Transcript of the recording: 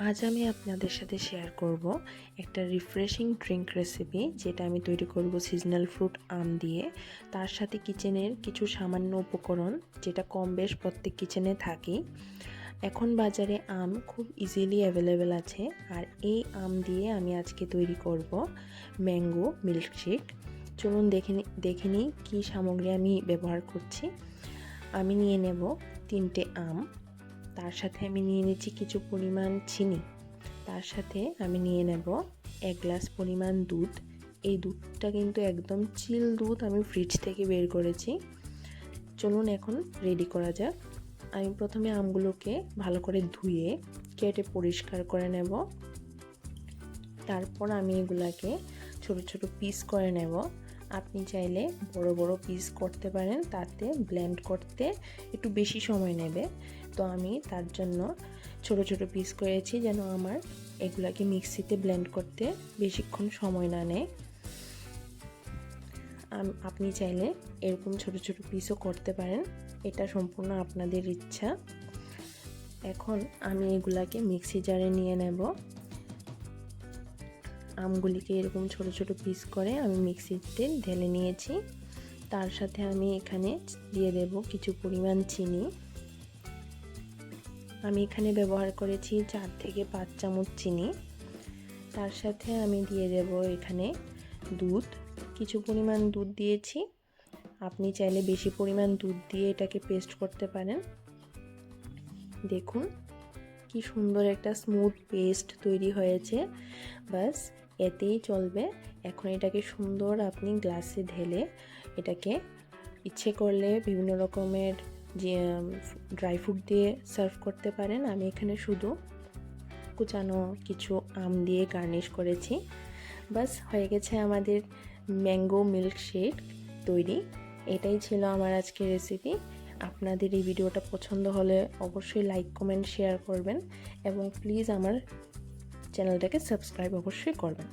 আজ আমি আপনাদের সাথে শেয়ার করব একটা রিফ্রেশিং ড্রিঙ্ক রেসিপি, যেটা আমি তৈরি করব সিজনাল ফ্রুট আম দিয়ে। তার সাথে কিচেনের কিছু সামান্য উপকরণ, যেটা কম বেশ প্রত্যেক কিচেনে থাকে। এখন বাজারে আম খুব ইজিলি অ্যাভেলেবেল আছে, আর এই আম দিয়ে আমি আজকে তৈরি করব ম্যাঙ্গো মিল্কশেক। চলুন দেখে নিই কী সামগ্রী আমি ব্যবহার করছি। আমি নিয়ে নেব 3টে আম, তার সাথে আমি নিয়ে নিচ্ছি কিছু পরিমাণ চিনি, তার সাথে আমি নিয়ে নেব 1 গ্লাস পরিমাণ দুধ। এই দুধটা কিন্তু একদম চিল দুধ, আমি ফ্রিজ থেকে বের করেছি। চলুন এখন রেডি করা যাক। আমি প্রথমে আমগুলোকে ভালো করে ধুয়ে কেটে পরিষ্কার করে নেব। তারপর আমি এগুলাকে ছোট ছোট পিস করে নেব। আপনি চাইলে বড় বড় পিস করতে পারেন, তাতে ব্লেন্ড করতে একটু বেশি সময় নেবে। তো আমি তার জন্য ছোট ছোট পিস করেছি, যেন আমার এগুলাকে মিক্সিতে ব্লেন্ড করতে বেশিক্ষণ সময় না নেয়। আপনি চাইলে এরকম ছোট ছোট পিসও করতে পারেন, এটা সম্পূর্ণ আপনাদের ইচ্ছা। এখন আমি এগুলাকে মিক্সি জারে নিয়ে নেব। আমগুলিকে এরকম ছোট ছোট পিস করে আমি মিক্সিতে ঢেলে নিয়েছি। তার সাথে আমি এখানে দিয়ে দেব কিছু পরিমাণ চিনি। আমি এখানে ব্যবহার করেছি 4 থেকে 5 চামচ চিনি। তার সাথে আমি দিয়ে দেব এখানে দুধ, কিছু পরিমাণ দুধ দিয়েছি। আপনি চাইলে বেশি পরিমাণ দুধ দিয়ে এটাকে পেস্ট করতে পারেন। দেখুন কি সুন্দর একটা স্মুথ পেস্ট তৈরি হয়েছে, বাস এতেই চলবে। এখন এটাকে সুন্দর আপনি গ্লাসে ঢেলে এটাকে ইচ্ছে করলে বিভিন্ন রকমের যে ড্রাই ফ্রুট দিয়ে সার্ভ করতে পারেন। আমি এখানে শুধু কুচানো কিছু আম দিয়ে গার্নিশ করেছি। বাস হয়ে গেছে আমাদের ম্যাঙ্গো মিল্কশেক তৈরি। এটাই ছিল আমার আজকের রেসিপি। আপনাদের এই ভিডিওটা পছন্দ হলে অবশ্যই লাইক, কমেন্ট, শেয়ার করবেন এবং প্লিজ আমার চ্যানেলটাকে সাবস্ক্রাইব অবশ্যই করবেন।